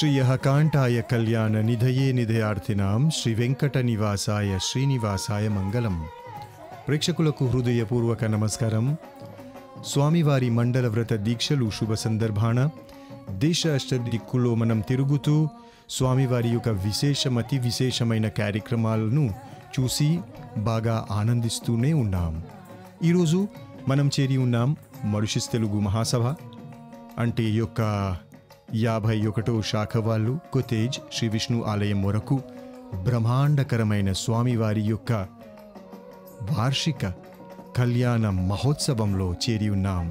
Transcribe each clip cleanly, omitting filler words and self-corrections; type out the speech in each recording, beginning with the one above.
श्रीयकांठाय कल्याण निधये निधयार्थिनां श्री वेंकट निवासाय श्रीनिवासाय मंगलम। ప్రేక్షకులకు హృదయపూర్వక నమస్కారం। స్వామివారి మండల వ్రత దీక్షలు శుభ సందర్భాన దేశ అష్టదిక్కులో మనం తిరుగుతూ స్వామివారి యొక్క అతి విశేషమైన కార్యక్రమాలను చూసి బాగా ఆనందిస్తూనే ఉన్నాం। ఈరోజు మనం చేరి ఉన్నాం మారిషస్ తెలుగు మహాసభ అంటే యొక్క 51వ శాఖ వాళ్ళు కొతేజ్ శ్రీ విష్ణు ఆలయం వరకు బ్రహ్మాండకరమైన స్వామివారి యొక్క వార్షిక కళ్యాణ మహోత్సవంలో చేరి ఉన్నాం।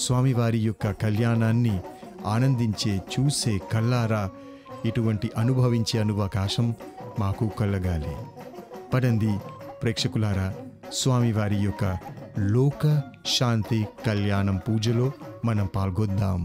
స్వామివారి యొక్క కళ్యాణాన్ని ఆనందించే చూసే కళ్ళారా ఇటువంటి అనుభవించే అవకాశం మాకు కలగాలి। పడండి ప్రేక్షకులారా, స్వామివారి యొక్క లోక శాంతి కళ్యాణం పూజలో మనం పాల్గొద్దాం।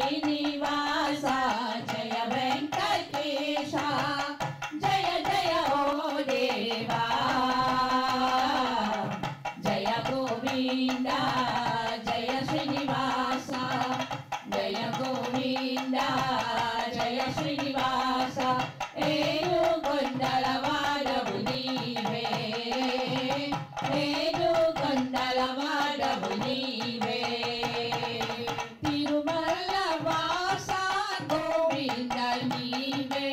శ్రీనివాస జయ వెంకటేశ జయ జయ ఓ దేవా జయ గోవింద జయ శ్రీనివాస జయ గోవింద జయ శ్రీనివాస ఏడు కొండల వాడవు నీవే ఏడు కొండల వాడవు నీవే తిరుమల వాస గోవింద నీవే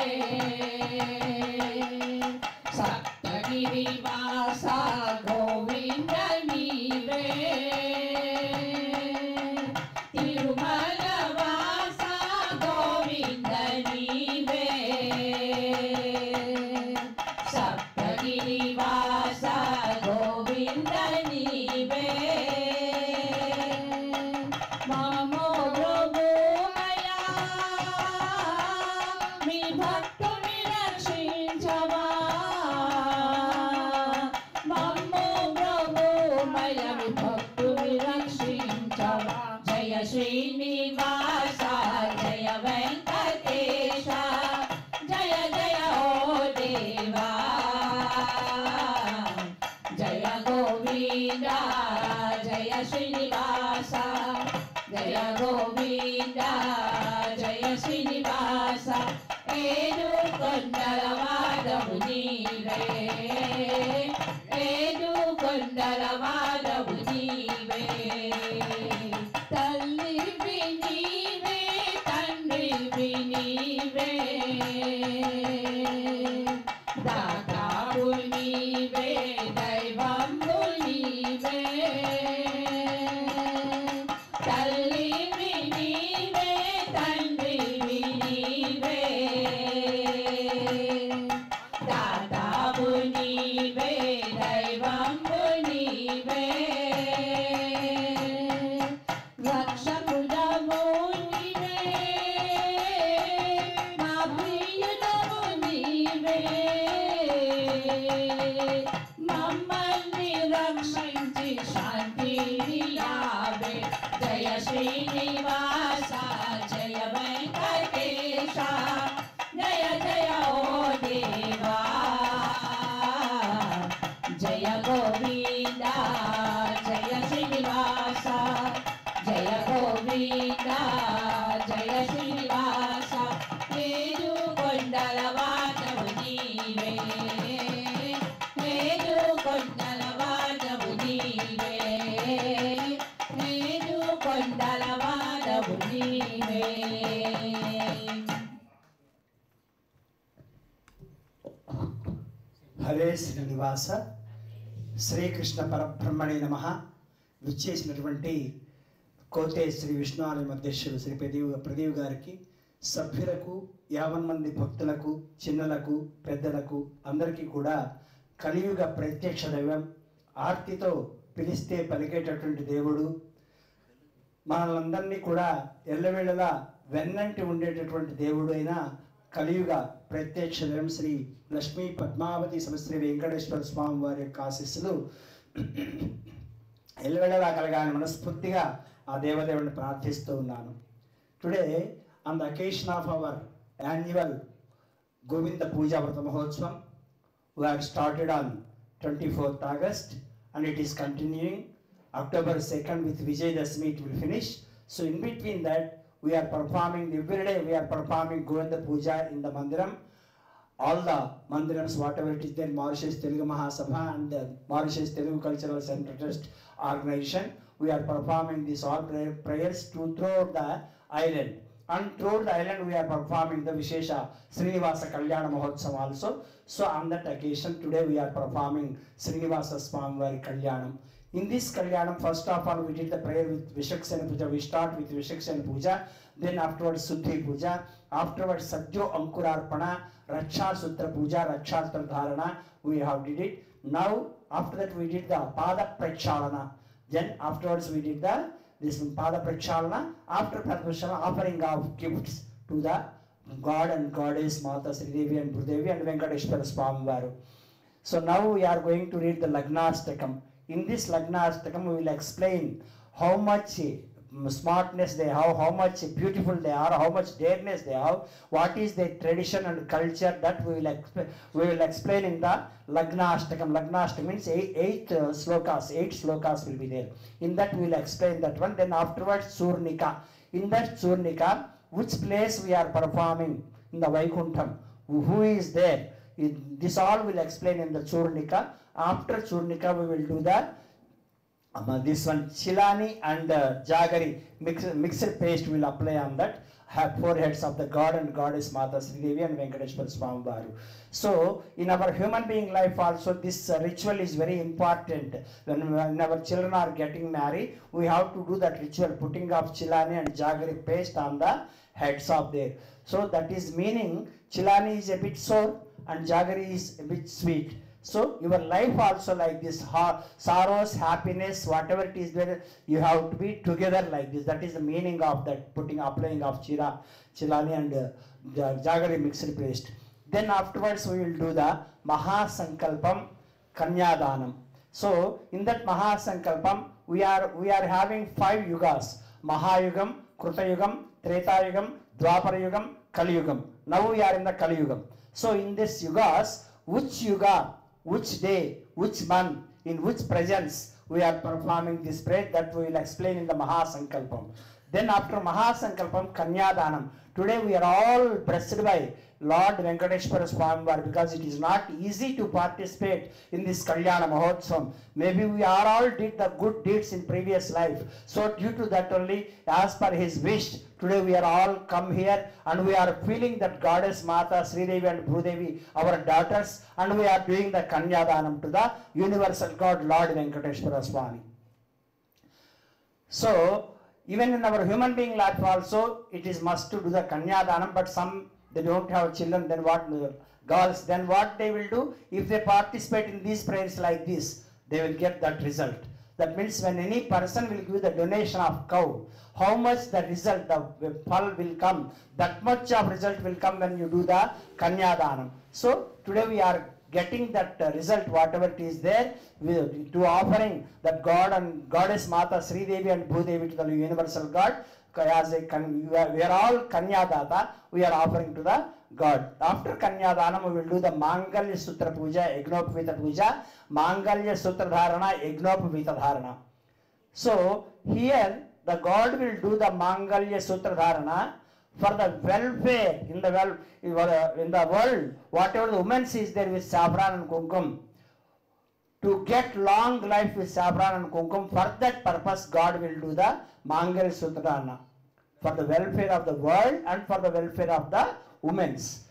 సప్తగిరి వాస గోవింద నీవే తిరుమల వాస గోవింద నీవే సప్తగిరి వాస గోవింద నీవే మమో ప్రభుమయా మీ భక్తుని రక్షించవా మమో ప్రభుమయ మీ భక్తుని రక్షించవా జయ శ్రీనివాస జయ వెంకటేశ జయ జయ ఓ దేవా జయ గోవింద జయ శ్రీనివాస జయ గోవింద జయ శ్రీనివాస ఏడు కొండల వాడవు నీవే ఏడు కొండల వాడవు నీవే తల్లివి నీవే తండ్రివి నీవే దాతావు నీవే దైవము నీవే తల్లివి నీవే తండ్రివి నీవే దాతావు నీవే దైవము నీవే రక్షకుడము నీవే మా ప్రియుడము నీవే మమ్మల్ని రక్షించి శాంతినియావే జయ శ్రీనివాస జయ వెంకటేశ జయ జయ ఓ దేవా జయ గోవింద జయ శ్రీనివాస జయ గోవింద జయ శ్రీనివాస ఏడు కొండల వాడవు నీవే ఏడు కొండల వాడవు నీవే ఏడు కొండల వాడవు నీవే హరే శ్రీనివాస శ్రీకృష్ణ పరబ్రహ్మణే నమః. విచ్చేసినటువంటి కోతే శ్రీ విష్ణుఆలయం అధ్యక్షులు శ్రీ ప్రదీప్ గారికి, సభ్యులకు, 50 మంది భక్తులకు, చిన్నలకు, పెద్దలకు అందరికీ కూడా కలియుగ ప్రత్యక్ష దైవం, ఆర్తితో పిలిస్తే పలికేటటువంటి దేవుడు, మనలందరినీ కూడా ఎల్లవేళలా వెన్నంటి ఉండేటటువంటి దేవుడు అయిన కలియుగ ప్రత్యక్ష దైవం శ్రీ లక్ష్మీ పద్మావతి సమశ్రీ వెంకటేశ్వర స్వామి వారి యొక్క ఆశీస్సులు ఎల్లవేళలా కలగాలని మనస్ఫూర్తిగా ఆ దేవదేవుని ప్రార్థిస్తూ ఉన్నాను. Today on the occasion of our annual Govinda పూజా వ్రత మహోత్సవం, we had started on 24th August and it is continuing. October 2nd with Vijayadashmi it will finish. So in between that we are performing, every day we are performing Govinda Puja in the Mandiram. All the Mandirams, whatever it is there, Mauritius Telugu Mahasabha and the Mauritius Telugu Cultural Center Trust organization, we are performing these all prayers throughout the island. And throughout the island we are performing the Vishesha Srinivasa Kalyana Mahotsavam also. So on that occasion today we are performing Srinivasa Swamivari Kalyanam. In this Kalyanam, first of all we did the prayer with Vishaksena Puja. We start with Vishaksena Puja, then afterwards Suddhi Puja, afterwards Sajjo Ankurarpana, Raksha Sutra Puja, Raksha Sutra Dharana, we have did it. Now after that we did the Pada Prakshalana. Then afterwards we did this Pada Prakshalana. After Pada Prakshalana, offering of gifts to the God and Goddess Mata Sri Devi and Bhudevi and Venkateshwara Swami Varu. So now we are going to read the Lagnastakam. In this Lagnastakam we will explain how much smartness they have, how much beautiful they are, how much dareness they have, what is their tradition and culture, that we will explain in the Lagna Ashtakam. Lagna Ashtakam means eight slokas will be there. In that we will explain that one. Then afterwards Surnika. In that Surnika, which place we are performing in the Vaikuntham, who is there, this all will explain in the Surnika. After Surnika we will do the this one Chilani and Jagari mixed paste will apply on that. Have four heads of the God and Goddess Mata Sri Devi and Venkateshwara Swami Varu. So in our human being life also this ritual is very important. When our children are getting married, we have to do that ritual, putting of Chilani and Jagari paste on the heads of there. So that is meaning Chilani is a bit sour and Jagari is a bit sweet. So your life also like this, sorrows, happiness, whatever it is there, you have to be together like this. That is the meaning of that applying of Chilani and Jagari mixed paste. Then afterwards we will do the Mahasankalpam Kanyadanam. So in that Mahasankalpam we are having 5 yugas: Mahayugam, Krutayugam, Tretayugam, Dwaparayugam, Kaliyugam. Now we are in the Kaliyugam. So in this yugas, which yuga, which day, which month, in which presence we are performing this prayer, that we will explain in the Mahasankalpam. Then after Mahasankalpam, Kanyadanam. Today we are all blessed by Lord Venkateshwara Swami Varu, because it is not easy to participate in this Kalyana Mahotsavam. Maybe we are all did the good deeds in previous life. So due to that only, as per his wish, today we are all come here and we are feeling that Goddess Mata Sri Devi and Bhudevi, our daughters, and we are doing the Kanyadanam to the universal God Lord Venkateshwara Swami. So even in our human being life also, it is must to do the Kanyadanam, but some they don't have children, then what, girls, then what they will do? If they participate in these prayers like this, they will get that result. That means when any person will give the donation of cow, how much the result, the phal will come, that much of result will come when you do the Kanyadanam. So today we are getting that result, whatever it is there, to offering that God and Goddess Mata Sri Devi and Bhudevi to the universal God. As we are all Kanyadata, we are offering to the God. After Kanyadanam, we will do the Mangalya Sutra Puja, Yagnopavita Puja, Mangalya Sutra Dharana, Yagnopavita Dharana. So here the God will do the Mangalya Sutra Dharana for the welfare in the world, whatever the women is there with saffron and kumkum, to get long life with saffron and kumkum. For that purpose, God will do the Mangal Sutrana for the welfare of the world and for the welfare of the women's.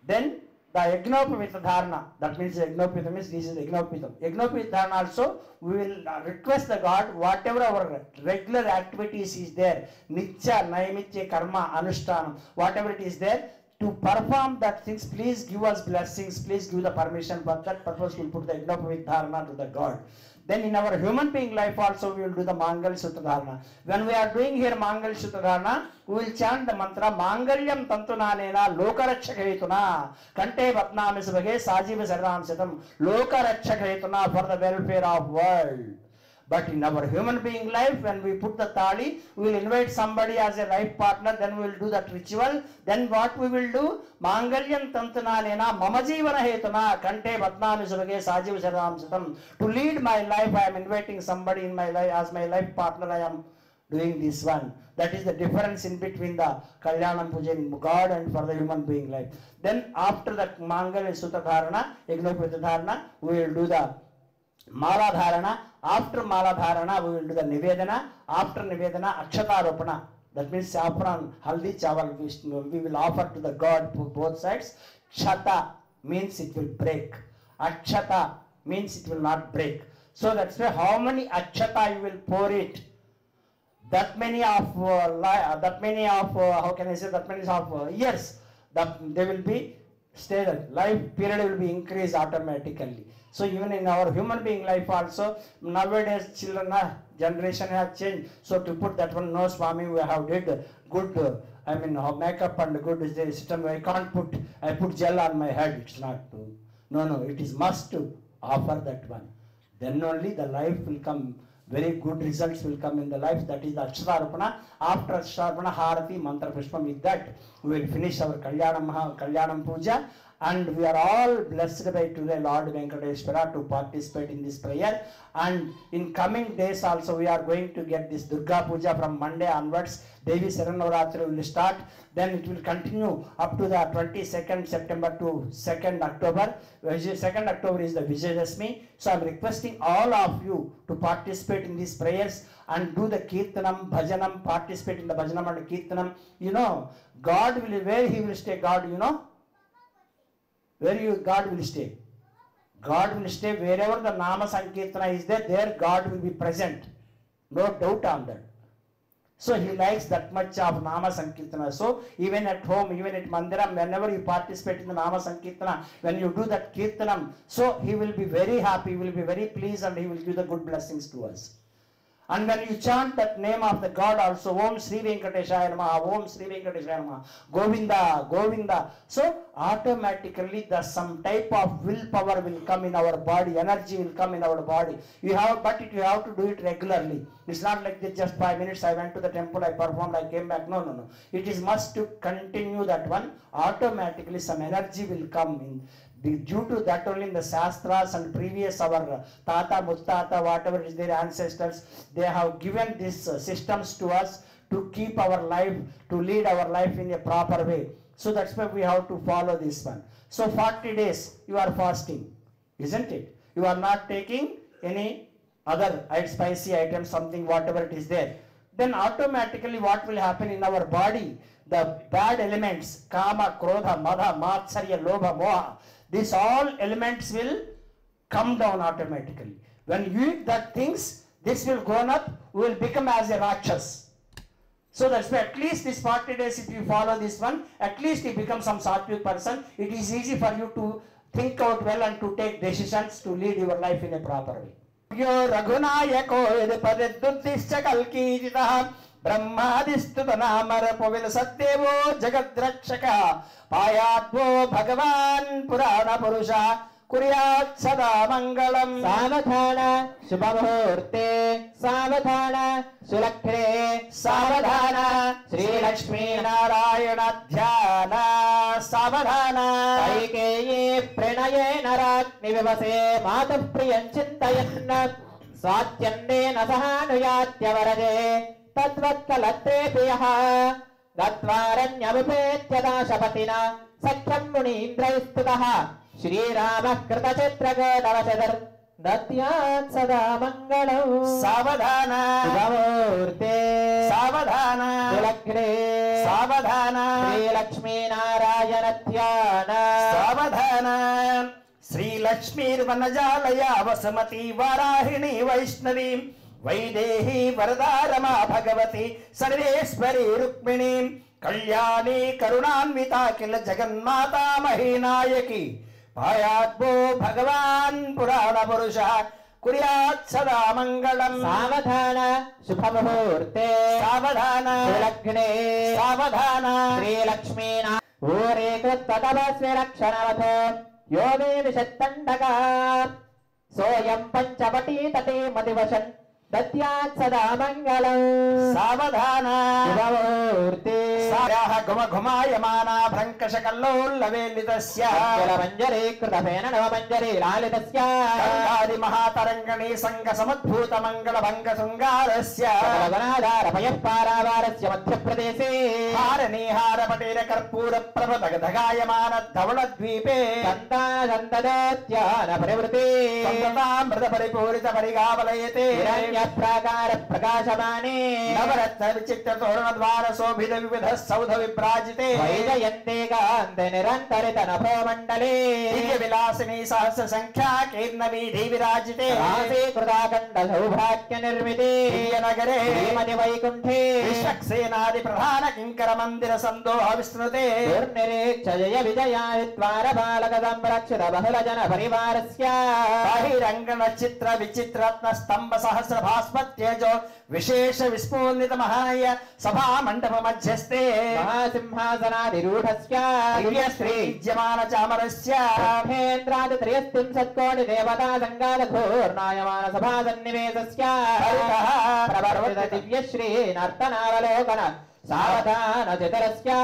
Then the Yagnopavita Dharana, that means Yagnopavita means this is Yagnopavita. Yagnopavita Dharana also, we will request the God, whatever our regular activities is there, Nitya, Naimitya, Karma, Anushtanam, whatever it is there, to perform that things, please give us blessings, please give the permission. For that purpose, we will put the Yagnopavita Dharana to the God. Then in our human being life also, we will do the Mangal Sutra Dharana. When we are doing here Mangal Sutra Dharana, we will chant the mantra Mangalyam Tantunanena Lokarakshakayatuna Kante Vatnami Subhage Sajiva Saradam Sitam Lokarakshakayatuna, for the welfare of world. But in our human being life, when we put the thali, we will invite somebody as a life partner, then we will do that ritual. Then what we will do? Mangalyam Tantunanena Mama Jivana Hetuna Kante Vatnami Subhage Sajiva Saradam Sitam. To lead my life, I am inviting somebody in my life as my life partner. I am doing this one. That is the difference in between the Kalyanam Puja in God and for the human being life. Then after the Mangalya Sutra Dharana, Yagnopavita Dharana, we will do the Mala Dharana. After Mala Dharana, we will do the Nivedana. After Nivedana, Akshatarupana. That means saffron, haldi, chawal, we will offer to the God both sides. Kshata means it will break. Akshata means it will not break. So that's why how many Akshata you will pour it, that many of how can I say, that many of years, that they will be stay, life period will be increased automatically. So even in our human being life also, nowadays children generation has changed. So to put that one, no Swami, we have did good, makeup and good system. I can't put gel on my head. It's not true. No, it is must to offer that one. Then only the life will come very good results will come in the life. That is the Akshararpana. After Akshararpana, Harati, Mantra Pushpam. With that, we will finish our Kalyanam Puja. And we are all blessed by today Lord Venkateshwara to participate in this prayer. And in coming days also we are going to get this Durga Puja from Monday onwards. Devi Saranavaratri will start. Then it will continue up to the 22nd September to 2nd October. 2nd October is the Vijayadashmi. So I am requesting all of you to participate in these prayers and do the Kirtanam, Bhajanam, participate in the Bhajanam and Kirtanam. You know, God will, where He will stay, God, you know? Where God will stay? God will stay wherever the Nama Sankirtana is there God will be present. No doubt on that. So He likes that much of Nama Sankirtana. So even at home, even at Mandiram, whenever you participate in the Nama Sankirtana, when you do that Kirtanam, so He will be very happy, He will be very pleased, and He will give the good blessings to us. And when you chant that name of the God also, Om Sri Venkateshaya Namaha, Om Sri Venkateshaya Namaha, Govinda, Govinda. So automatically some type of willpower will come in our body, energy will come in our body. You have to do it regularly. It's not like this, just 5 minutes, I went to the temple, I performed, I came back. No. It is must to continue that one. Automatically some energy will come in. Due to that only in the Shastras and previous our Tata, Muttata, whatever is their ancestors, they have given these systems to us to keep our life, to lead our life in a proper way. So that's why we have to follow this one. So 40 days you are fasting, isn't it? You are not taking any other spicy item, something, whatever it is there. Then automatically what will happen in our body? The bad elements, Kama, Krodha, Madha, Matsarya, Lobha, Moha, these all elements will come down automatically. When you eat that things, this will go up, we will become as a Rakshas. So that's why at least this 40 days, if you follow this one, at least you become some Sattvic person. It is easy for you to think out well and to take decisions to lead your life in a proper way. Yo Raghunayako Pariduttischa Kalkijitah Brahmadistutanaamara Povil Satdevo Jagadrakshaka Payatvo Bhagavan Purana Purusha Kuryat Sada Mangalam Savadhana Shubhamurte Savadhana Sulakhre Savadhana Sri Lakshmi Narayana Dhyana Savadhana Kaikeyi Pranayena Rakni Vivase Matav Priyan Chintayan Satyandena Sahanuyatyavarade Tadvat Kalatre Piyaha Gatvaranyavupetya Dashapatina Sakyam Munindra Shri Rama Krita Chitra Gadavashadar Datyat Sada Mangalam Savadhana Shubhamurte Savadhana Sulakhre Savadhana Sri Lakshmi Narayana Dhyana Savadhana Sri Lakshmi Vanajalaya Vasamati Varahini Vaishnavi Vaidehi Varadarama Bhagavati Sarveshwari Rukmini Kalyani Karunanvita Kila Jagannmata Mahinayaki Payatvo Bhagavan Purana Purusha Kuryat Sada Mangalam Savadhana Shubhamurte Savadhana Sulakhne Savadhana Sri Lakshmi Ureka Tadavasve Rakshanavato Yode Vishattandaka Soyam Panchavati Tate Madivashan Datyat Sada Mangalam Savadhana Shubhamurte Saryaha Guma Guma Yamana Brankashakallo Lavelitasya Manjari Kritapena Nava Manjari Lalitasya Kangadi Mahatarangani Sanga Samadbhuta Mangala Banga Sungarasya Vanadara Payapparavarasya Madhya Pradese Harani Harapatira Karpura Prabhadagadagayamana Dhavala Dvipe Santana Santadatya Naparivruti Santatam Brada Paripurita Parigavalayate Prakara Prakashamane Navaratna Vichitra Torana Dvara Sobhida Vividha Saudha Viprajite Vaidayante Gante Nirantarita Napho Mandale Divya Vilasini Sahasra Sankhya Kirnavi Devi Rajite Rasi Krudakanda Saubhakya Nirmite Divya Nagare Srimati Vaikunthe Vishaksenadi Pradhana Kinkara Mandira Sandoha Visnute Durnire Chajaya Vijaya Dvara Balakadam Rakshita Bahula Jana Parivarasya Bahirangana Chitra Vichitratna Stamba Sahasra भास्वत्येजो विशेष विस्फोलित महाय सभा मंडप मध्यस्थे महासिंहासनाधिरूढस्य श्रीज्यमान चामरस्य महेन्द्रादित्रयस्तिं सत्कोटि देवता संगालघोर्नायमान सभा सन्निवेशस्य प्रवर्तित दिव्यश्री नर्तनावलोकन सावधान चितरस्य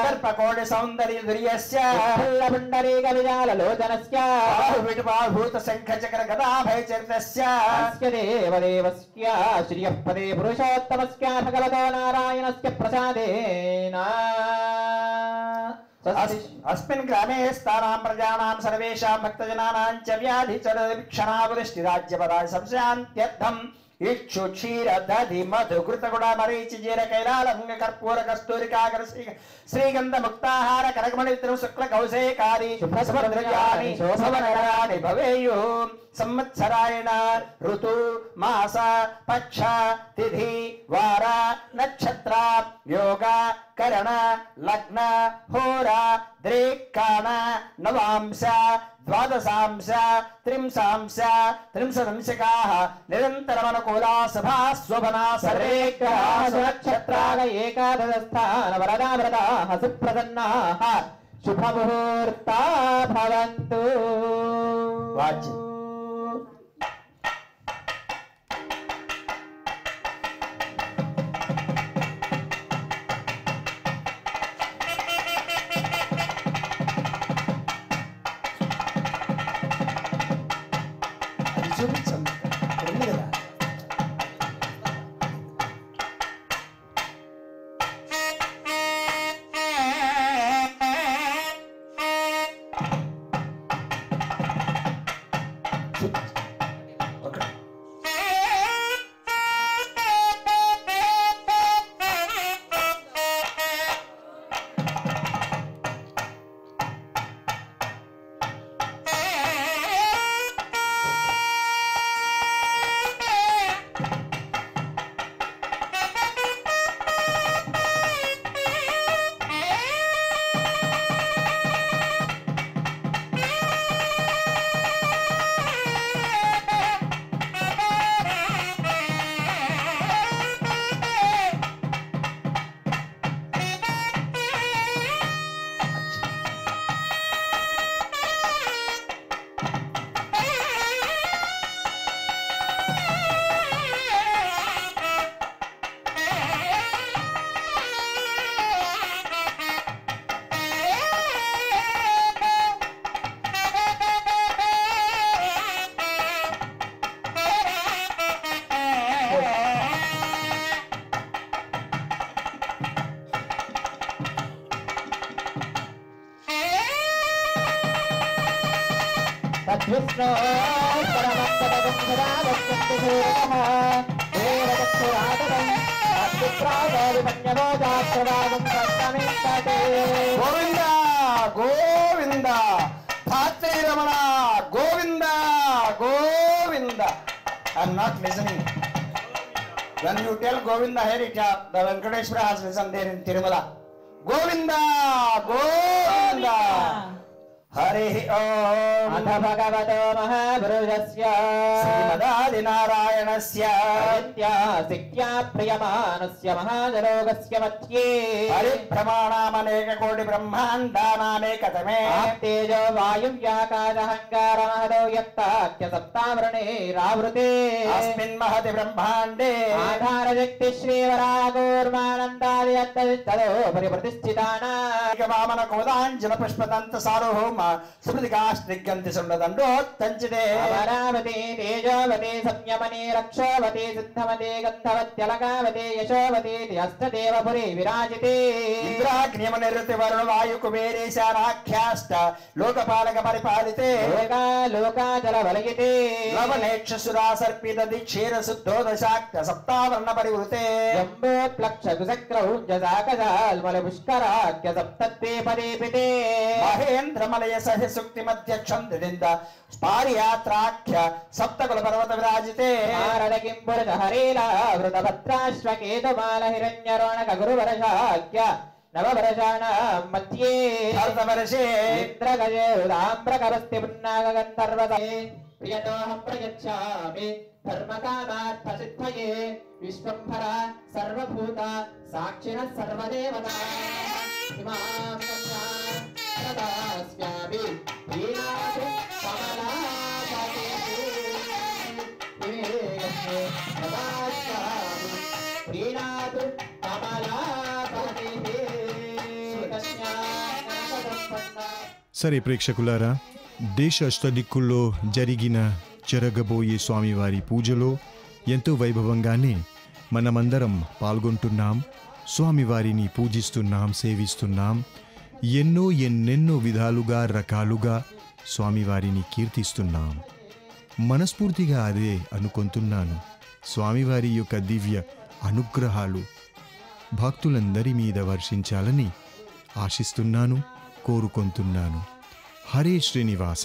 कल्पकोटि सौंदर्य दुर्यस्य पुण्डरीक विजाललोचनस्य विटुपाभूत शंख चक्र गदा भय चरितस्य अस्य देवदेवस्य श्रियः पदे पुरुषोत्तमस्य भगवतो नारायणस्य प्रसादेन अस्मिन् ग्रामे स्थानां प्रजानां सर्वेषां भक्तजनानां च व्याधिचरक्षणावृष्टिराज्यपदाय संशयान्त्यर्थम् इक्षु क्षीर दधि मधु घृतगुड मरीचि जीर कैलालभंग कर्पूर कस्तूरिकागर श्रीगंध मुक्ताहार करकमणि वित्र शुक्ल कौशेकारी शुभद्रव्यानि शोभनकराणि भवेयुः संवत्सरायण ऋतु मास पक्ष तिथि वार नक्षत्र योग करण लग्न होरा द्रेक्काण नवांश द्वादशांश त्रिंशांश त्रिंशदंशकाः निरन्तरमनुकूला सभा स्वभना सर्वे ग्रहाः सुनक्षत्राः एकादशस्थान वरदाव्रताः सुप्रसन्नाः शुभमुहूर्ता भवन्तु वाच्य చూపించండి ఉంది కదా ఓకే तद्विष्णो परमपदगुणरागच्छन्तुसूरतः देवदक्षुरातरम् अत्युत्रागोविमन्यवोजात्ररागं सप्तमेकटे గోవింద గోవింద భాత్రి Ramana Govinda Govinda I'm not listening. When you tell Govinda here, the Venkateshwara has listened there in Tirumala. Govinda Govinda Hari Om अथ भगवतो महापुरुषस्य श्रीमदादिनारायणस्य नित्यासिक्या प्रियमानस्य महाजलोकस्य मध्ये परिभ्रमाणामनेककोटि ब्रह्माण्डानामेकतमे तेजो वायुव्याकाशहङ्कारमहदो यत्ताख्य सप्तावरणेरावृते अस्मिन् महति ब्रह्माण्डे आधारशक्ति श्रीवरागोर्मानन्दादि यत्तदोपरि प्रतिष्ठितानां वामन कोदाञ्जल पुष्पदन्त सार्वभौम सुमृतिकाष्टिगन्ति सुन्ददण्डोत्तञ्चिते अमरावती तेजोवती संयमनी रक्षोवती सिद्धवती गन्धवत्यलकावती यशोवती अष्टदेवपुरी विराजिते इंद्राग्नियमनिर्वृत्ति वरुण वायु कुबेरेशानाख्याष्ट लोकपालक परिपालिते लोकाचल वलयिते लवनेक्षसुरा सर्पित दीक्षेर शुद्धोदशाक्त सप्तावर्ण परिवृते जम्बोत्प्लक्ष कुशक्रौञ्जसाकजाल्मल पुष्कराख्य सप्तत्वे पदीपिते महेन्द्रमलय सह सुक्ति मध्यक्षं दिदिन्द पारियात्राख्य सप्तकुल पर्वत विराजिते नारद किंपुरुष हरेला वृतभद्राश्वकेतुमाल हिरण्यरोणक गुरुवर्षाख्य नववर्षाणां मध्ये भरतवर्षे इन्द्रगजे रुदाम्रकवस्ति पुन्नागगन्धर्वसे प्रियतोऽहं प्रयच्छामि धर्मकामार्थसिद्धये विश्वम्भर सर्वभूत साक्षिणः सर्वदेवताः इमां कन्यां प्रदास्यामि प्रीणातु कमलापतिः प्रदास्यामि प्रीणातु कमलापतिः సరే ప్రేక్షకులారా, దేశ అష్టదిక్కుల్లో జరగబోయే స్వామివారి పూజలో ఎంతో వైభవంగానే మనమందరం పాల్గొంటున్నాం, స్వామివారిని పూజిస్తున్నాం, సేవిస్తున్నాం. ఎన్నెన్నో విధాలుగా రకాలుగా స్వామివారిని కీర్తిస్తున్నాం. మనస్ఫూర్తిగా అదే అనుకుంటున్నాను. స్వామివారి యొక్క దివ్య అనుగ్రహాలు భక్తులందరి మీద వర్షించాలని ఆశిస్తున్నాను, కోరుకుంటున్నాను. హరే శ్రీనివాస.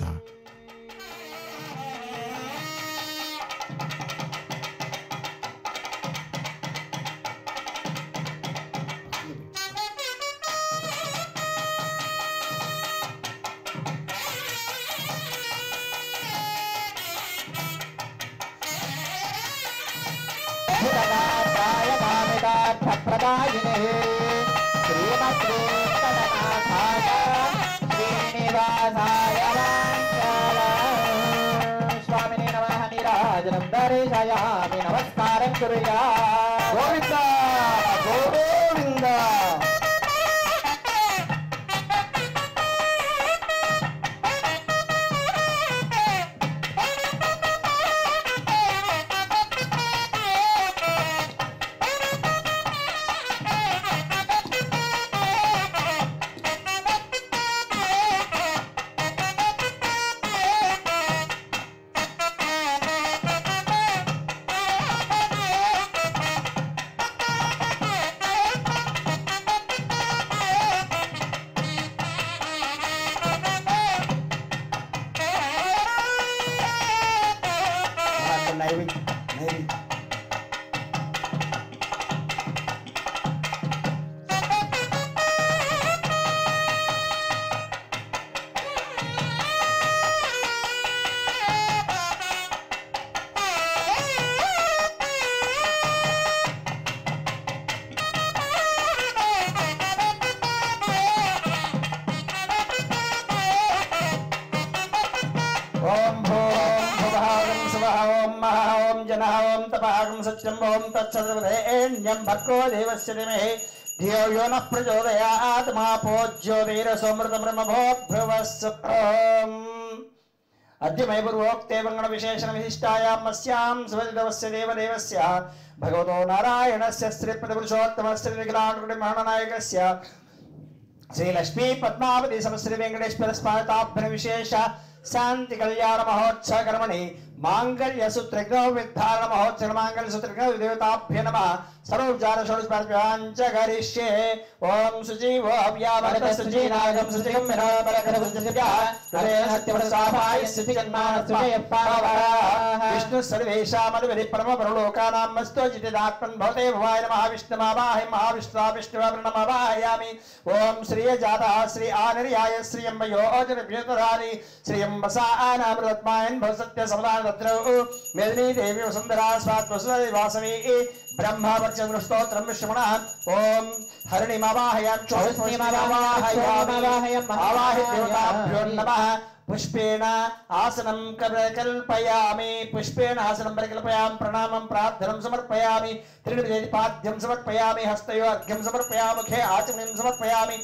स्वामिने नमः नीराजनं दर्शयामि नमस्कारं कुर्यात् गोविन्द गोविन्द सत्यं ओम तत्सर्वदेण्यं भर्गो देवस्य धीमहि धियो यो नः प्रचोदयात् मा पूज्योतिरसोमृतब्रह्मभोद्भुवस्सुप्रम् अद्य मयपूर्वोक्ते मङ्गलविशेषणविशिष्टायां अस्यां सुवदितवस्य देवदेवस्य भगवतो नारायणस्य श्रीप्रतिपुरुषोत्तमस्य निखिलाण्डकुटिमहानायकस्य श्रीलक्ष्मी पद्मावती समश्री वेङ्कटेश्वर स्मारताभ्यविशेष शांति कल्याण महोत्सव कर्मणि मांगल्य सूत्रज्ञ विद्धारण महोत्सव मांगल्य सूत्रज्ञ देवताभ्य नमः सर्वोपचार षोडशपाञ्च करिष्ये ओम सुजीव अव्यावरत सुजीनागम सुजीवं मेराबरकर सुजीव्या हरेण सत्यवरसाभाय स्थितिजन्मानस्वयप्पावः विष्णु सर्वेषामधिपति परम परलोकानां मस्तो जितिदात्मन् भवते भवाय नमः विष्णुमावाहै महाविष्णुवा विष्णुवावरणमावाहयामि ओम श्रिय जाता श्री आनिर्याय श्री अम्बयो अजनभ्यतधारी श्री अम्बसानामृतत्मायन् भवसत्य समदान तत्रौ मेदिनी देवी वसुन्धरा स्वात्मसुन्दरी वासवी ब्रह्मवर्चनस्तोत्रं श्रवणः ओम हरिणीमावाहयामि चौस्मीमावाहयामि आवाहि देवताभ्यो नमः पुष्पेण आसनं कल्पयामि पुष्पेण आसनं परिकल्पयामि प्रणामं प्रार्थनं समर्पयामि त्रिनिवेदिपाद्यं समर्पयामि हस्तयो अर्घ्यं समर्पयामि मुखे आचमनं समर्पयामि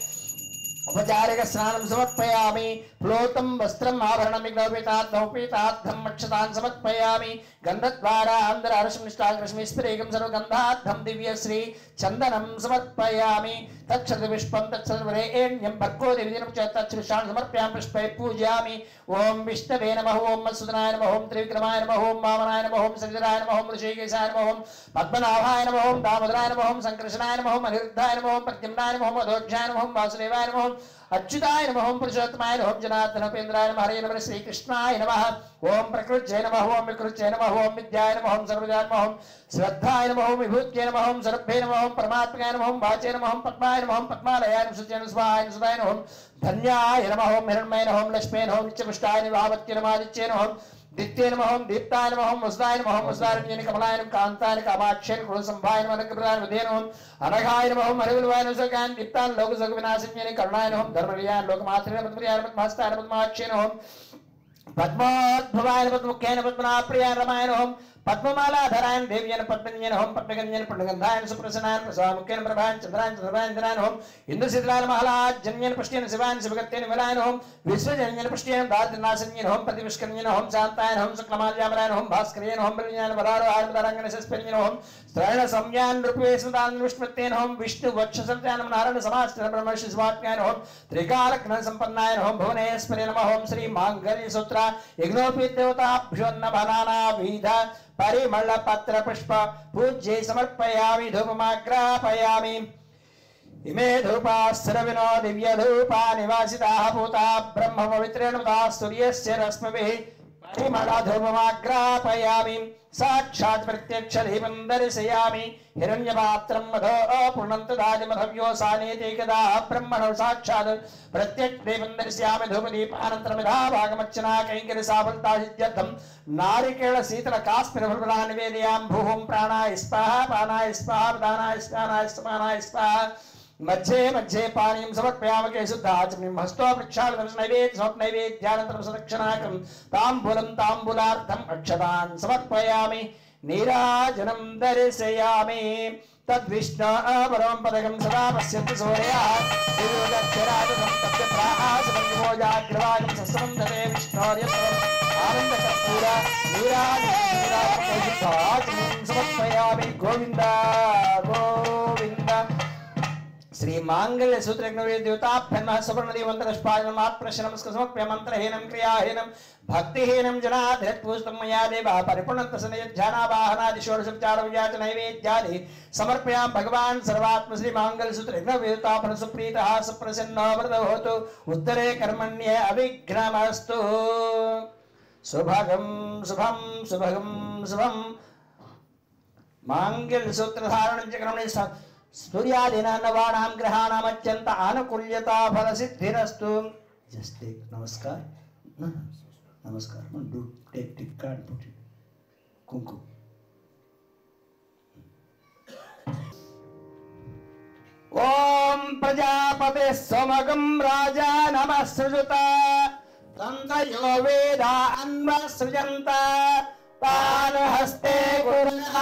उपचारिक स्नानं समर्पयामि प्लोतं वस्त्रम् आभरणं विग्रहपीताद्धं मक्षतान् समर्पयामि गन्धद्वारा अन्दरारश्मिष्टाग्रश्मिस्फुरेकं सर्वगन्धाद्धं दिव्यश्री चन्दनं समर्पयामि तत्क्षतपुष्पं तत्सर्वरेण्यं भर्गो देवीनं च तच्छ्रुषान् समर्पयामि पुष्पै पूजयामि ओम विष्णवे नमः ओम मधुसूदनाय नमः ओम त्रिविक्रमाय नमः ओम वामनाय नमः ओम श्रीधराय नमः ओम ऋषिकेशाय नमः ओम पद्मनाभाय नमः ओम दामोदराय नमः ओम संकर्षणाय नमः ओम अनिरुद्धाय नमः ओम प्रद्युम्नाय नमः ओम अधोक्षाय नमः ओम वासुदेवाय नमः ओम अच्युताय नमः ओम पुरुषोत्तमाय नमः ओम जनार्दन उपेन्द्राय नमः हरे नमः श्रीकृष्णाय नमः ओम प्रकृत्यै नमः ओम विकृत्यै नमः ओम विद्याय नमः ओम सर्वजाय नमः ओम श्रद्धाय नमः ओम विभूत्यै नमः ओम सर्वभ्ये नमः ओम परमात्मकाय नमः ओम वाचे नमः ओम पद्माय नमः ओम पद्मालयाय नमः सुचय नमः स्वाहाय नमः सुधाय नमः ओम धन्याय नमः ओम हिरण्मये नमः ओम लक्ष्मे नमः ओम नित्यपुष्टाय नमः आदित्य नमः आदित्ये नमः दित्ये नमः दीप्ताय नमः वसुदाय नमः वसुदारण्येन कमलाय नमः कांताय कामाक्षेन क्रोधसंभाय नमः अनग्रहाय नमः नमः अनघाय नमः हरिवल्वाय नमः सकान दीप्तान लोक जग विनाशिन्येन करुणाय नमः धर्मरियाय लोकमात्रे नमः पद्मरियाय नमः भास्ताय नमः पद्माक्षेन नमः पद्मोद्भवाय नमः पद्ममुख्याय नमः पद्मनाप्रियाय रमाय नमः पद्ममालाधरायन देव्यन पद्मन्यन होम पद्मगन्यन पद्मगंधायन सुप्रसन्नायन प्रसामुख्यन प्रभायन चंद्रायन चंद्रभायन इंद्रायन होम इंद्रसिद्धायन महालाज जन्यन पुष्टियन शिवायन शिवगत्यन विलायन होम विश्वजन्यन पुष्टियन दार्दनासन्यन होम प्रतिविष्कन्यन होम शांतायन होम शुक्लमाल्यामरायन होम भास्करयन होम बलियन वरारो आर्मदारंगन सस्पेन्यन होम स्त्रैण संज्ञान रूपवेशदान विष्णुतेन होम विष्णु वक्षसंज्ञान नारायण समास्त्र ब्रह्मर्षि स्वात्म्यान होम त्रिकालज्ञ संपन्नायन होम भुवनेश्वरी नमः होम श्री मांगल्य सूत्र यज्ञोपीत देवताभ्यो नमनाना विध परिमल पत्र पुष्प पूज्ये समर्पयामि धूपमाग्रापयामि इमे धूपास्त्रविनो दिव्य धूपा निवासिताः भूता ब्रह्म पवित्रेण सूर्यस्य रश्मिभिः परिमल धूपमाग्रापयामि साक्षात् प्रत्यक्ष दीपं दर्शयामि हिरण्यपात्रं मधो अपूर्णन्तदाजमधव्यो सानेतिकदा ब्रह्मणो साक्षात् प्रत्यक्ष दीपं दर्शयामि धूपदीपानन्तरं यथा भागमर्चना कैङ्कर्य साफलता सिद्ध्यर्थं नारिकेल शीतल कास्मिरफलफला निवेदयामि भूहुं प्राणाय स्वाहा पानाय स्वाहा प्रदानाय स्वानाय समानाय स्वाहा मध्ये मध्ये पानीं समर्पयामि केशुद्धाचमनिं हस्तो प्रक्षालनं नैवेद्यानन्तरं सदक्षिणाकं ताम्बूलं ताम्बूलार्थम् अक्षतान् समर्पयामि नीराजनं दर्शयामि तद्विष्णु परमं पदकं सदा पश्यन्तु सूर्यः दिव्योदक्षराजनं तप्यप्राहासमन्योजाग्रवागं सस्समन्दरे विष्णोर्यत्वम् आनन्दकर्पूर नीराजनं समर्पयामि गोविन्द गोविन्द श्री मांगल्य सूत्र देवताभ्यन्मः सुवर्णदीप मंत्रष्पादमात्प्रशनं समर्प्य मंत्रहीनं क्रियाहीनं भक्तिहीनं जनाधृत्पूजितं मया देवः परिपूर्णतसनयध्यानावाहनादि षोडशोपचारविजाच नैवेद्यादि समर्पयामि भगवान् सर्वात्म श्री मांगल्य सूत्र देवताभ्यः सुप्रीतः सुप्रसन्नो वरदो उत्तरे कर्मण्ये अविघ्नमस्तु शुभगं शुभं शुभगं शुभं मांगल्य सूत्र धारणं च कर्मणि सूर्यादीना नवानां ग्रहाणां अत्यंत आनुकूल्यता फल सिद्धिरस्तु जस्ट टेक नमस्कार नमस्कार do take tikka and put it kumkum ओम प्रजापते सोमगं राजा नमः सृजता तन्तयो वेदा अन्वसृजन्त तान हस्ते गुरुः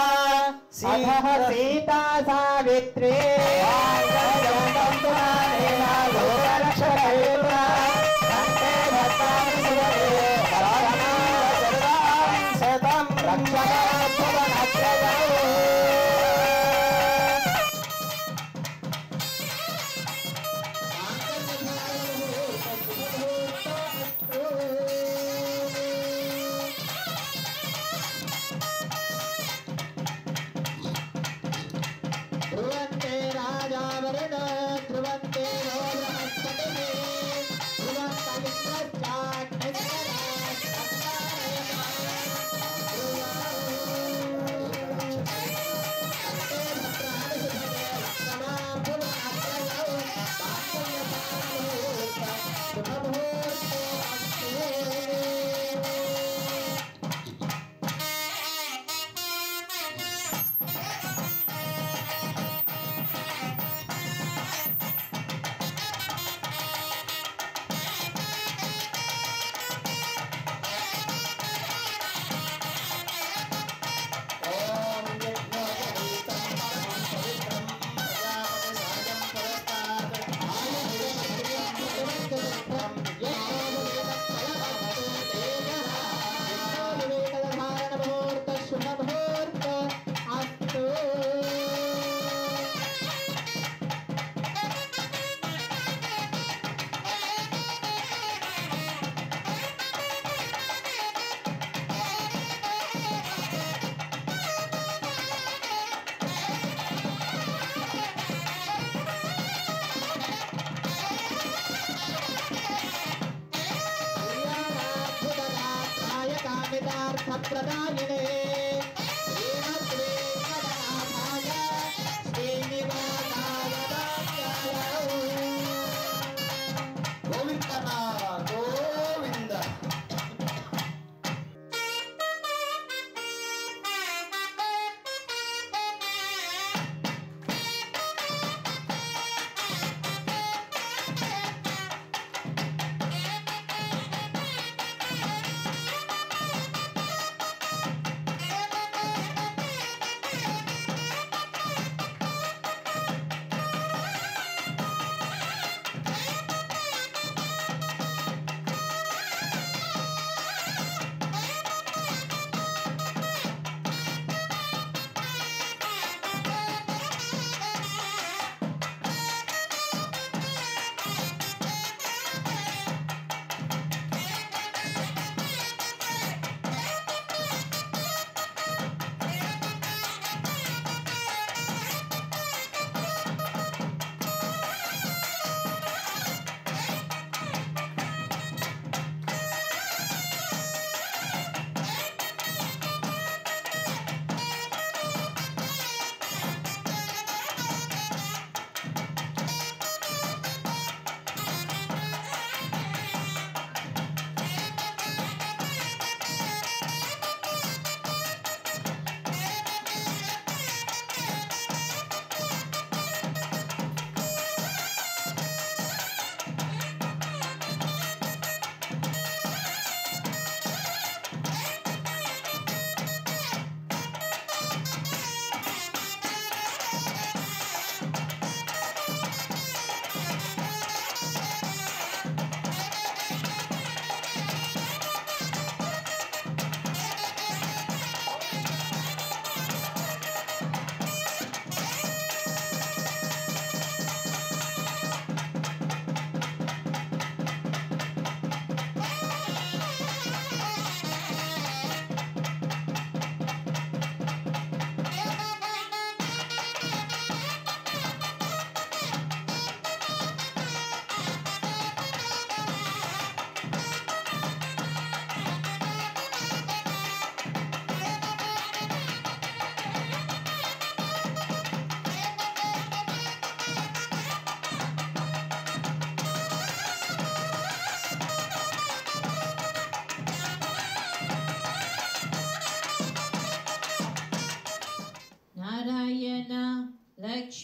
सीता सावित्री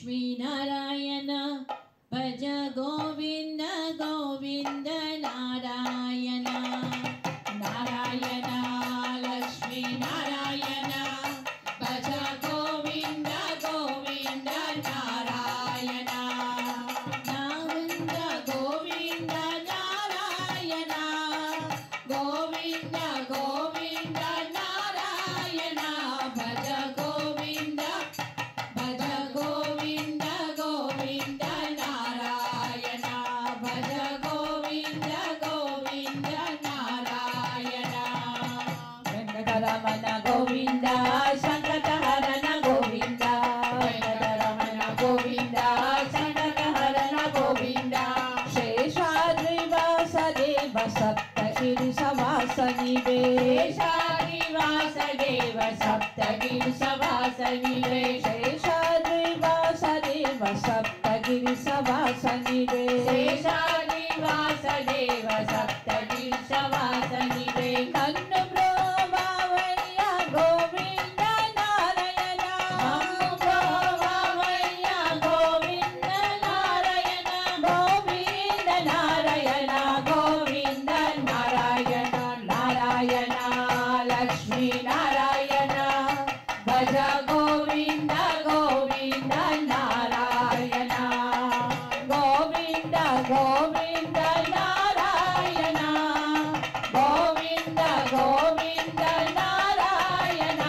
लक्ष्मी नारायण भज गोविंद गोविंद नारायण नारायण लक्ष्मी नारायण भज गोविंद गोविंद नारायण नाविंद गोविंद नारायण गोविंद गोविंद नारायण भज गोविंद गोविंद गोविंद नारायण भज गोविंद गोविंद नारायण वेंकटरमण गोविंद संकटहरण गोविंद वेंकटरमण गोविंद संकटहरण गोविंद शेषाद्रिवासदेव सप्तगिरिसवासनि वे शेषाद्रिवासदेव सप्तगिरिसवासनि वे शेषाद्रिवासदेव सप्तगिरिसवासनि वे शेषाद्रिवासदेव सप्तगिरिसवासनि वे कन्नु ब्रोवावయ్య गोविंद नारायण मम्मु ब्रोवावయ్య गोविंद नारायण गोविंद नारायण गोविंद नारायण नारायण लक्ष्मी नारायण भज गोविंद गोविंद नारायण गोविंद गोविंद नारायण गोविंद गोविंद नारायण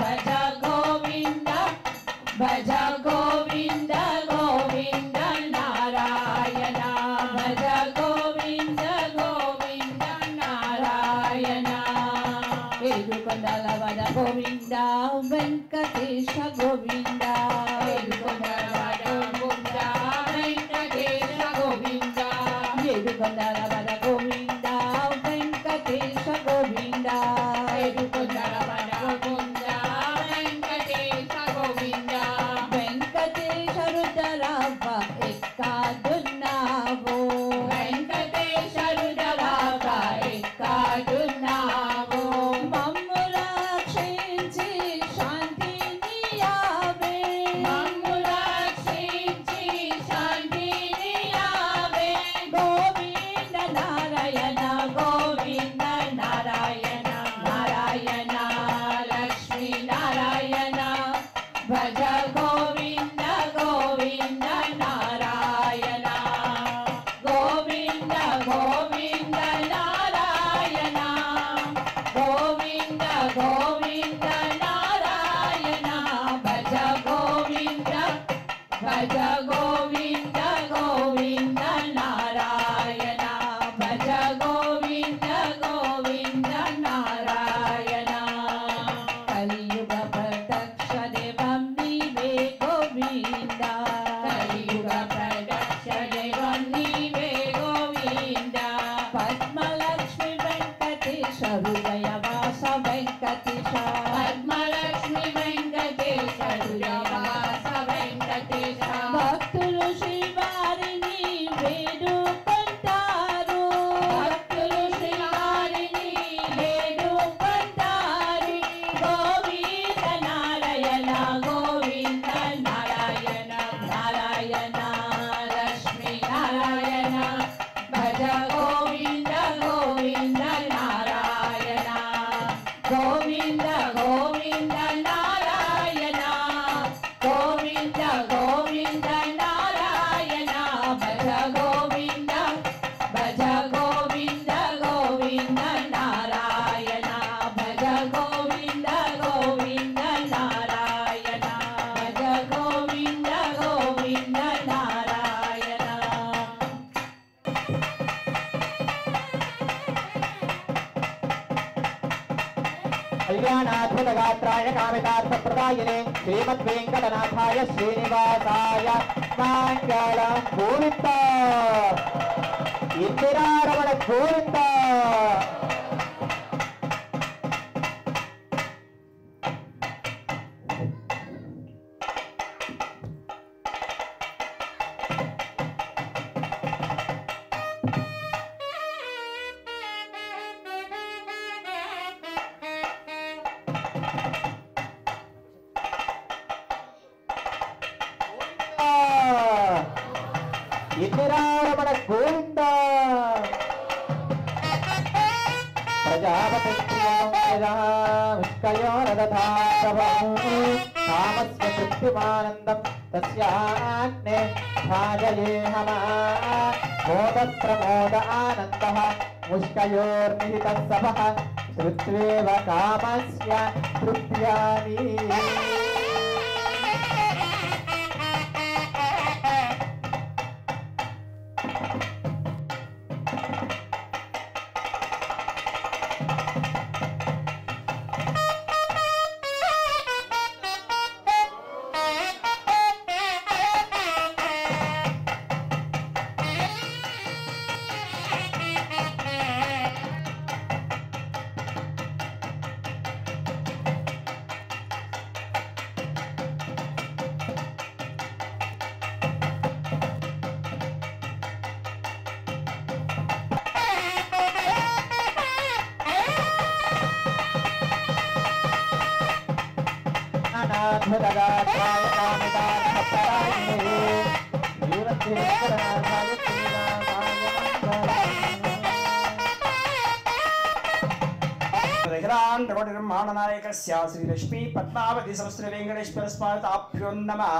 भज गोविंद गोविंद गोविंद नारायण भज गोविंद गोविंद नारायण ఏడుకొండలవద గోవింద వెంకటేశ గోవింద ఏడుకొండలవద గోవింద వెంకటేశ గోవింద ఏడుకొండలవద గోవింద వెంకటేశ గోవింద ఏడుకొండలవద గోవింద వెంకటేశ గోవింద వెంకటేశ రుద్రరావ ఎక్కాడున్నావు వెంకటేశ రుద్రరావ ఎక్కాడున్నావు మమ్ము రక్షించి శాంతినియావే మమ్ము రక్షించి శాంతినియావే గోవింద నారాయణ గోవింద నారాయణ నారాయణ లక్ష్మీ నారాయణ భజ గోవింద గోవింద నారాయణ గోవింద గోవింద నారాయణ గోవింద గోవింద నారాయణ భజ గోవింద గోవింద నారాయణ భజ గోవింద గోవింద నారాయణ కలియుగ ప్రత్యక్ష దేవం నీవే గోవింద కలియుగ ప్రత్యక్ష దేవం నీవే గోవింద పద్మలక్ష్మి వెంకటేశ హృదయవాస వెంకటేశ పద్మలక్ష్మి వెంకటేశ హృదయవాస వెంకటేశ భక్తులు శ్రీవారిని వేడుకుంటారు భక్తులు శ్రీవారిని వేడుకుంటారు గోవింద నారాయణ గోవింద నారాయణ నారాయణ లక్ష్మీ నారాయణ భజ గోవింద గోవింద నారాయణ గోవింద గోవింద నారాయణ గోవింద గోవింద నారాయణ భజ గోవింద గోవింద నారాయణ భజ గోవింద గోవింద నారాయణ భజ గోవింద గోవింద నారాయణ కళ్యాణాద్భుతగాత్రాయ కామితార్థప్రదాయినే శ్రీమద్వేంకటనాథాయ శ్రీనివాసాయ మంగళం గోవింద ఇందిరారమణ గోవింద ఇందిరారమణ గోవింద ప్రజాపతి కామస్య తృప్తిమానందం తస్యాగ్నే భాజయేహమ మోదప్రమోద ఆనందః ముష్కయోర్నిహితః సభః శ్రుత్వేవ కామస్య తృప్యాని निर्माणनायकस्य श्री लक्ष्मी पद्मावती सहस्र वेंकटेश्वर स्मारताभ्यो नमः।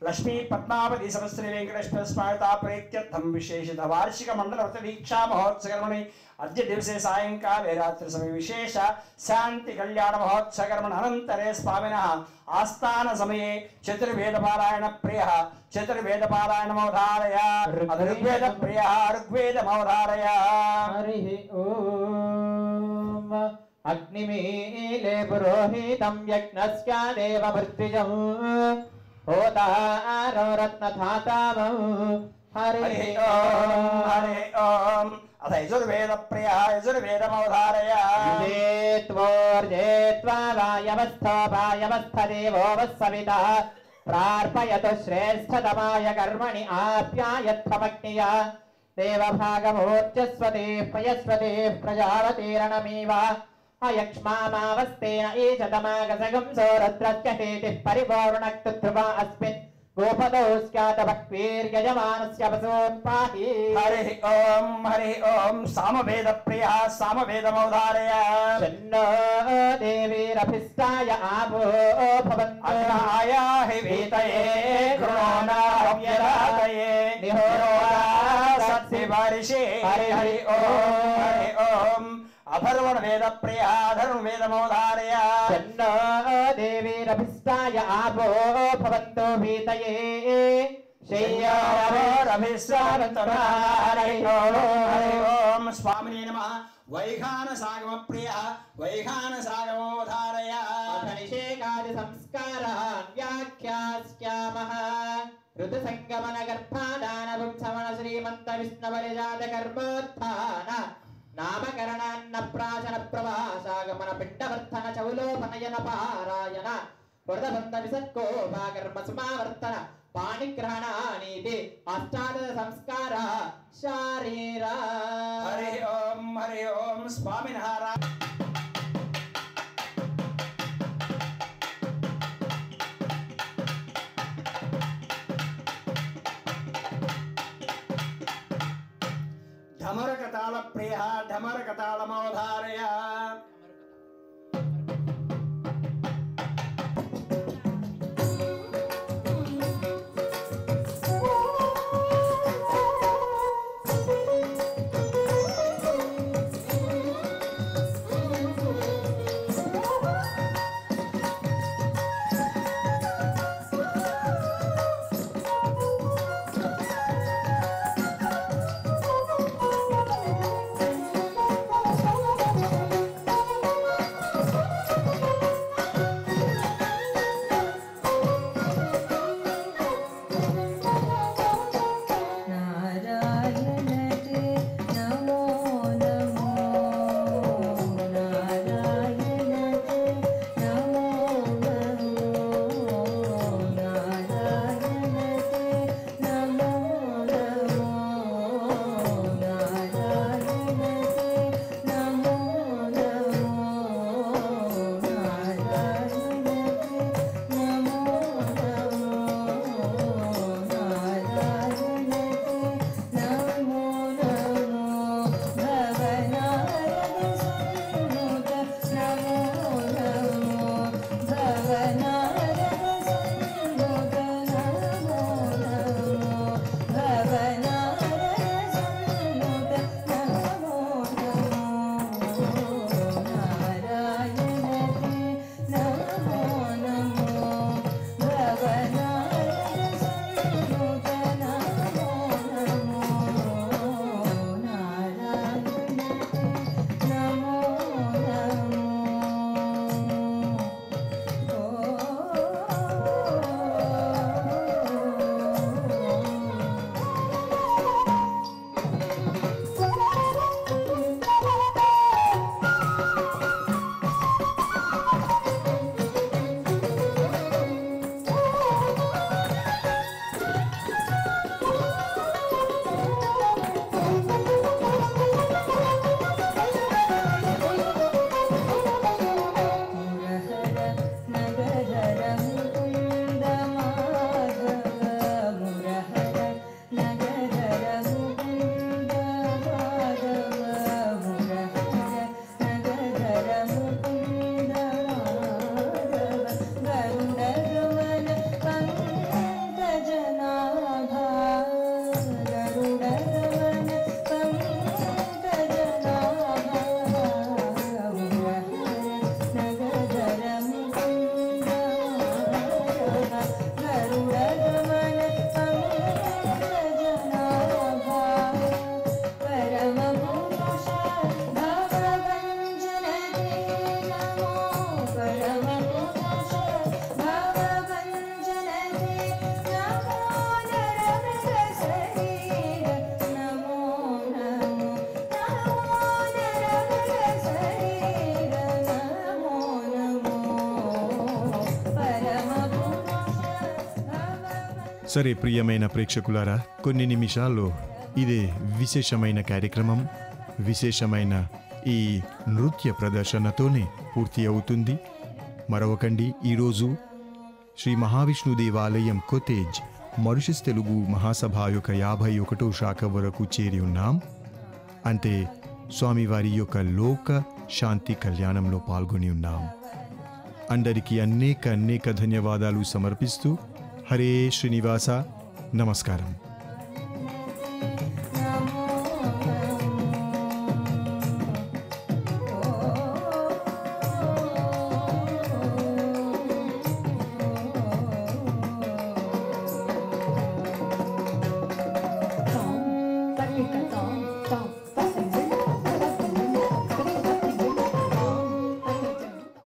लक्ष्मी पद्मावती सहस्र वेंकटेश्वर स्मारता प्रीत्यर्थं विशेषतः वार्षिक मंडलवर्त दीक्षा महोत्सवकर्मणि अद्य दिवसे सायंकाले रात्रि समय विशेष शांति कल्याण महोत्सवकर्मण अनन्तरे स्वामिनः आस्थान समये चतुर्वेद पारायण प्रियः चतुर्वेद पारायण महोधारय ऋग्वेद प्रियः ऋग्वेद महोधारय। हरि ओम अग्निमीले पुरोहितं यज्ञस्य देवभृत्विजं होतारो रत्नधातावं हरि ओम अथ यजुर्वेद प्रियः यजुर्वेद महोधारय। जेत्वोर्जेत्वा वायवस्थो देवो वत्सविता प्रार्पयतु श्रेष्ठतमाय कर्मणि आप्यायत्वमग्निय देवभागमोर्चस्वते पयस्वते प्रजावतीरणमीव अयक्ष्मामावस्तेन ईशतमागसगं सोरद्रस्य हेतिः परिपूर्णक्तुध्रुवा अस्मिन् गोपदोस्यातभक्वीर्यजमानस्य वसोत्पाहि। हरि ओम सामवेद प्रियः सामवेद महोधारय। शन्नो देवीरभिष्टाय आवो भवन्तु अग्नाय हि वीतये गृणोनाव्यरातये निहोरा सत्सिवर्षे। हरि ओम अथर्वण वेद प्रियः अथर्वण वेद महोधारय। शन्नो देवीरभिष्टाय आवो भवन्तु वीतये शय्यारभिष्टावन्तु। हरि ओम स्वामिने नमः। वैखानसागम प्रियः वैखानसागमोधारय। निषेकादि संस्कारान् व्याख्यास्यामः ऋतुसंगमन गर्भाधान वंशमन श्रीमन्त विष्णुबलिजात कर्मोत्थान नामकरणान्नप्राशन प्रवासागमन पिण्डवर्धन चौलोपनयन पारायण वृतबन्ध विसत्कोपाकर्म समावर्तन पाणिग्रहणानीति अष्टादश संस्कारा शारीरा। हरि ओम स्वामिनः। ढमरकताल प्रियः ढमरकताल महोधारय। సరే ప్రియమైన ప్రేక్షకులారా, కొన్ని నిమిషాల్లో ఇదే విశేషమైన కార్యక్రమం, విశేషమైన ఈ నృత్య ప్రదర్శనతోనే పూర్తి అవుతుంది. మరవకండి, ఈరోజు శ్రీ మహావిష్ణు దేవాలయం కోతేజ్ మారిషస్ తెలుగు మహాసభ యొక్క 51వ శాఖ వరకు చేరి ఉన్నాం. అంటే స్వామివారి యొక్క లోక శాంతి కళ్యాణంలో పాల్గొని ఉన్నాం. అందరికీ అనేక ధన్యవాదాలు సమర్పిస్తూ హరే శ్రీనివాస, నమస్కారం. Tom, balik ka, Tom.